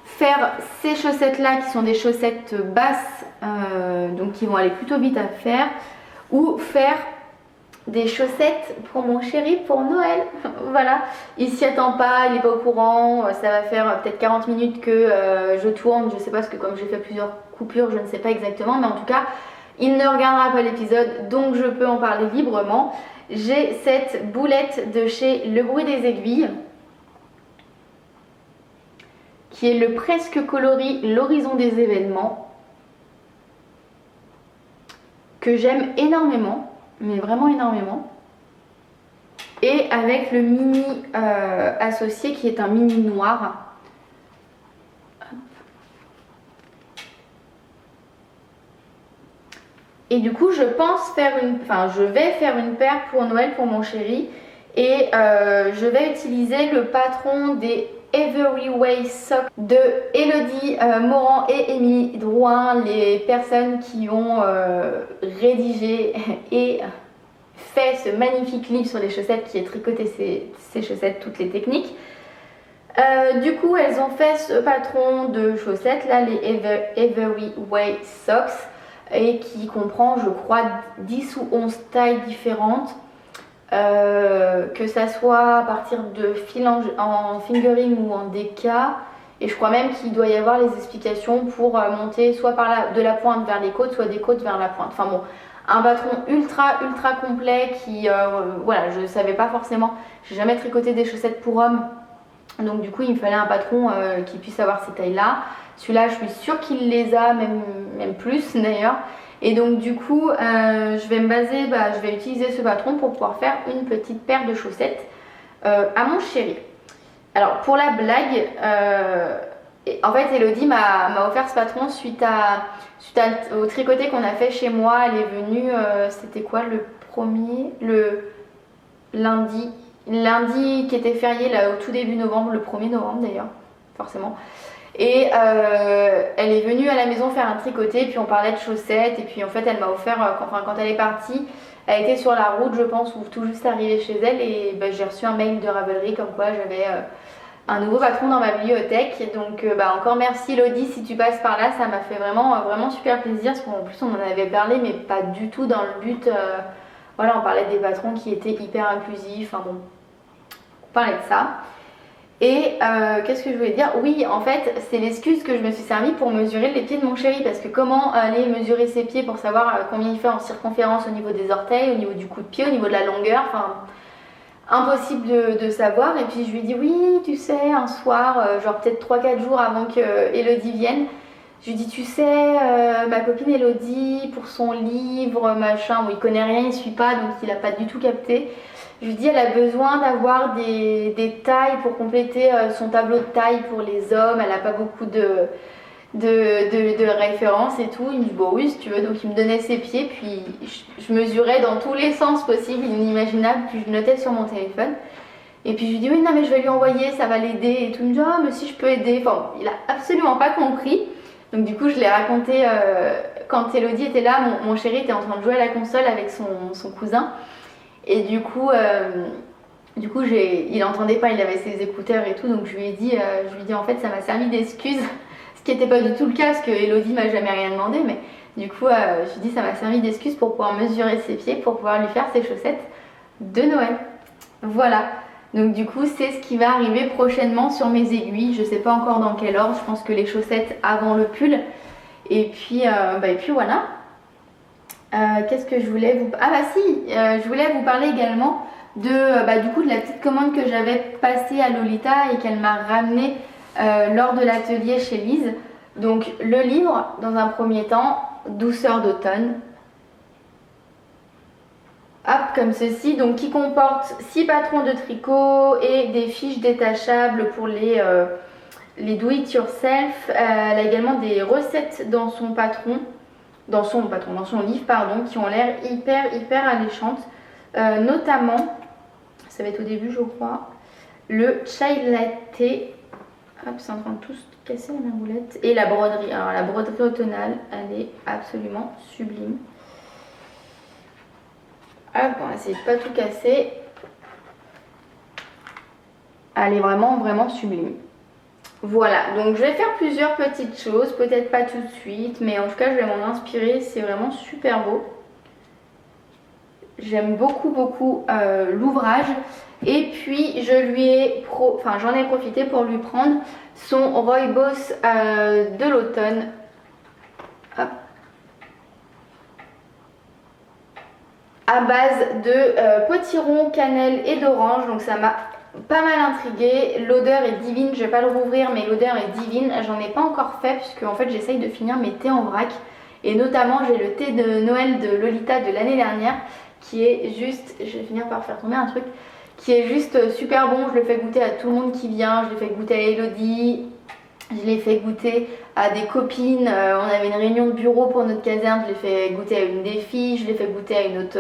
faire ces chaussettes là qui sont des chaussettes basses, donc qui vont aller plutôt vite à faire, ou faire des chaussettes pour mon chéri pour Noël. Voilà, il s'y attend pas, il n'est pas au courant, ça va faire peut-être 40 minutes que je tourne, je sais pas, parce que comme j'ai fait plusieurs coupures, je ne sais pas exactement, mais en tout cas, il ne regardera pas l'épisode, donc je peux en parler librement. J'ai cette boulette de chez Le Bruit des Aiguilles, qui est le presque coloris L'Horizon des événements, que j'aime énormément, mais vraiment énormément. Et avec le mini associé qui est un mini noir. Et du coup je pense faire je vais faire une paire pour Noël pour mon chéri. Et je vais utiliser le patron des Every Way Socks de Elodie Morand et Émilie Drouin, les personnes qui ont rédigé et fait ce magnifique livre sur les chaussettes qui est tricoté ces chaussettes, toutes les techniques. Du coup elles ont fait ce patron de chaussettes là, les Every Way Socks, et qui comprend je crois 10 ou 11 tailles différentes. Que ça soit à partir de fil en fingering ou en DK, et je crois même qu'il doit y avoir les explications pour monter soit de la pointe vers les côtes, soit des côtes vers la pointe. Enfin bon, un patron ultra complet qui voilà, je savais pas forcément, j'ai jamais tricoté des chaussettes pour hommes, donc du coup il me fallait un patron qui puisse avoir ces tailles là. Celui-là je suis sûre qu'il les a, même plus d'ailleurs. Et donc du coup je vais me baser, je vais utiliser ce patron pour pouvoir faire une petite paire de chaussettes à mon chéri. Alors pour la blague, en fait Elodie m'a offert ce patron suite au tricoté qu'on a fait chez moi. Elle est venue, c'était quoi le lundi qui était férié là au tout début novembre, le 1er novembre d'ailleurs, forcément. Et elle est venue à la maison faire un tricoté, puis on parlait de chaussettes, et puis en fait elle m'a offert, quand elle est partie, elle était sur la route je pense, ou tout juste arrivée chez elle, et j'ai reçu un mail de Ravelry comme quoi j'avais un nouveau patron dans ma bibliothèque. Donc encore merci Elodie si tu passes par là, ça m'a fait vraiment super plaisir, parce qu'en plus on en avait parlé mais pas du tout dans le but, voilà, on parlait des patrons qui étaient hyper inclusifs, enfin bon, on parlait de ça. Et qu'est-ce que je voulais dire? Oui, en fait, c'est l'excuse que je me suis servi pour mesurer les pieds de mon chéri. Parce que comment aller mesurer ses pieds pour savoir combien il fait en circonférence au niveau des orteils, au niveau du coup de pied, au niveau de la longueur, enfin impossible de savoir. Et puis je lui ai dit oui, tu sais, un soir, genre peut-être 3-4 jours avant que Elodie vienne, je lui ai dit tu sais, ma copine Elodie, pour son livre, machin, bon il connaît rien, il suit pas, donc il a pas du tout capté. Je lui dis elle a besoin d'avoir des tailles pour compléter son tableau de taille pour les hommes, elle n'a pas beaucoup de références et tout. Il me dit bon oui si tu veux, donc il me donnait ses pieds, puis je mesurais dans tous les sens possibles, inimaginables, puis je notais sur mon téléphone. Et puis je lui dis oui non mais je vais lui envoyer, ça va l'aider et tout. Il me dit oh mais si je peux aider, enfin il a absolument pas compris. Donc du coup je l'ai raconté quand Elodie était là, mon chéri était en train de jouer à la console avec son cousin. Et du coup il entendait pas, il avait ses écouteurs et tout, donc je lui ai dit en fait ça m'a servi d'excuse, ce qui n'était pas du tout le cas parce que Elodie m'a jamais rien demandé, mais du coup je lui ai dit ça m'a servi d'excuse pour pouvoir mesurer ses pieds, pour pouvoir lui faire ses chaussettes de Noël. Voilà, donc du coup c'est ce qui va arriver prochainement sur mes aiguilles, je sais pas encore dans quel ordre, je pense que les chaussettes avant le pull, et puis voilà. Qu'est-ce que je voulais vous... Ah bah si, je voulais vous parler également de, du coup, de la petite commande que j'avais passée à Lolita et qu'elle m'a ramenée lors de l'atelier chez Lise. Donc le livre, dans un premier temps, Douceur d'automne. Hop, comme ceci, donc qui comporte 6 patrons de tricot et des fiches détachables pour les do it yourself. Elle a également des recettes dans son livre, pardon, qui ont l'air hyper alléchantes. Notamment, ça va être au début je crois, le chai latte. Hop, c'est en train de tous casser la margoulette. Et la broderie. Alors la broderie automnale, elle est absolument sublime. Hop, on va essayer de pas tout casser. Elle est vraiment sublime. Voilà, donc je vais faire plusieurs petites choses, peut-être pas tout de suite, mais en tout cas je vais m'en inspirer, c'est vraiment super beau. J'aime beaucoup l'ouvrage. Et puis j'en ai profité pour lui prendre son Rooibos de l'automne. À base de potiron, cannelle et d'orange. Donc ça m'a pas mal intriguée. L'odeur est divine. Je vais pas le rouvrir, mais l'odeur est divine. J'en ai pas encore fait puisque en fait j'essaye de finir mes thés en vrac. Et notamment j'ai le thé de Noël de Lolita de l'année dernière qui est juste, je vais finir par faire tomber un truc, qui est juste super bon. Je le fais goûter à tout le monde qui vient. Je l'ai fait goûter à Elodie. Je l'ai fait goûter à des copines. On avait une réunion de bureau pour notre caserne. Je l'ai fait goûter à une des filles. Je l'ai fait goûter à une autre,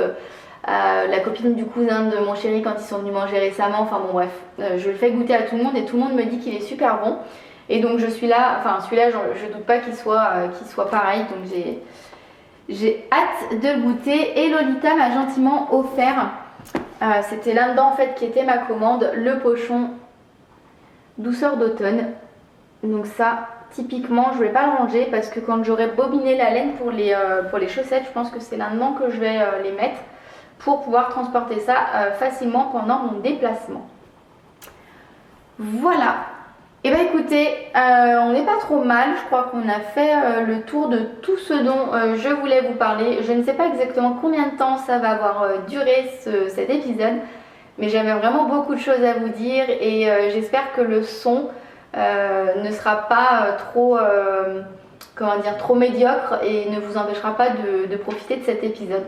la copine du cousin de mon chéri quand ils sont venus manger récemment. Enfin bon bref, je le fais goûter à tout le monde et tout le monde me dit qu'il est super bon. Et donc je suis là, enfin celui-là je doute pas qu'il soit pareil. Donc j'ai hâte de le goûter. Et Lolita m'a gentiment offert, c'était là-dedans en fait qui était ma commande, le pochon douceur d'automne. Donc ça, typiquement, je ne vais pas le ranger parce que quand j'aurai bobiné la laine pour les chaussettes, je pense que c'est là-dedans que je vais les mettre pour pouvoir transporter ça facilement pendant mon déplacement. Voilà. Et bah écoutez, on n'est pas trop mal. Je crois qu'on a fait le tour de tout ce dont je voulais vous parler. Je ne sais pas exactement combien de temps ça va avoir duré cet épisode, mais j'avais vraiment beaucoup de choses à vous dire et j'espère que le son ne sera pas trop médiocre et ne vous empêchera pas de profiter de cet épisode.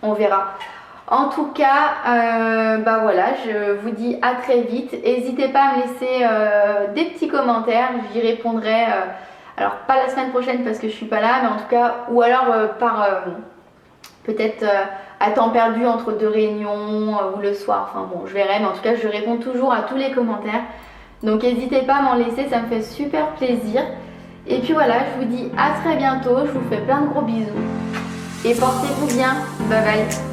On verra. En tout cas, bah voilà, je vous dis à très vite. N'hésitez pas à me laisser des petits commentaires, j'y répondrai. Alors pas la semaine prochaine parce que je suis pas là, mais en tout cas, ou alors peut-être à temps perdu entre deux réunions ou le soir. Enfin bon, je verrai, mais en tout cas, je réponds toujours à tous les commentaires. Donc n'hésitez pas à m'en laisser, ça me fait super plaisir. Et puis voilà, je vous dis à très bientôt, je vous fais plein de gros bisous. Et portez-vous bien, bye bye.